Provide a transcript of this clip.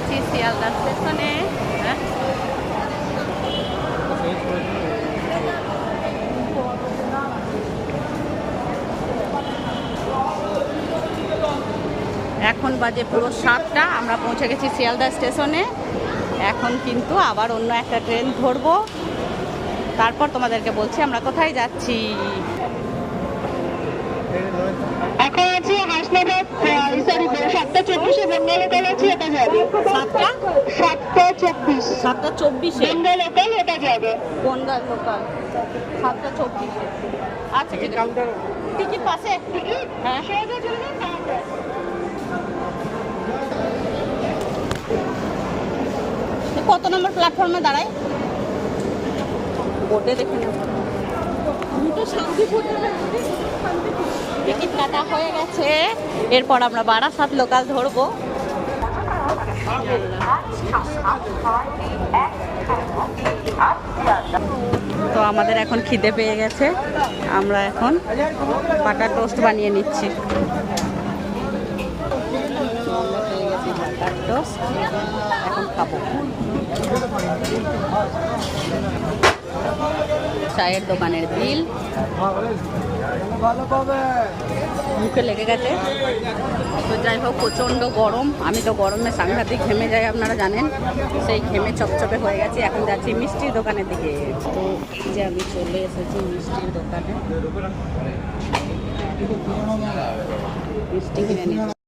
গেছি শিয়ালদা স্টেশনে। হ্যাঁ, এখন বাজে পুরো 7টা। আমরা পৌঁছে গেছি শিয়ালদা স্টেশনে। এখন কিন্তু আবার অন্য একটা ট্রেন ধরবো, তারপর তোমাদেরকে বলছি আমরা কোথায় যাচ্ছি। এখন আছে হাসনাবাদ, সরি 7:24 বেঙ্গল লোকাল আছে, এটা যাবে 7:24 7:24 বেঙ্গল লোকাল, এটা যাবে বনগাঁ লোকাল 7:24। আচ্ছা, ঠিক আছে। টিকিট পাশে? হ্যাঁ, সোজা চলবে কাউন্টার। কত নম্বর প্ল্যাটফর্মে দাঁড়ায় বোর্ডে দেখে নেব। টিকিট কাটা হয়ে গেছে। এরপর আমরা বারাসাত লোকাল ধরবো। তো আমাদের এখন খিদে পেয়ে গেছে, আমরা এখন বাটার টোস্ট বানিয়ে নিচ্ছি। আমরা পেয়ে গেছি বাটার টোস্ট, এখন খাবো। চায়ের দোকানের বিল মুখে লেগে গেছে। তো যাই হোক, প্রচণ্ড গরম। আমি তো গরমে সাংঘাতিক ঘেমে যাই, আপনারা জানেন। সেই ঘেমে চপচপে হয়ে গেছে। এখন যাচ্ছি মিষ্টির দোকানের দিকে। তো যে আমি চলে এসেছি মিষ্টির দোকানে, মিষ্টি কিনে নিচ্ছি।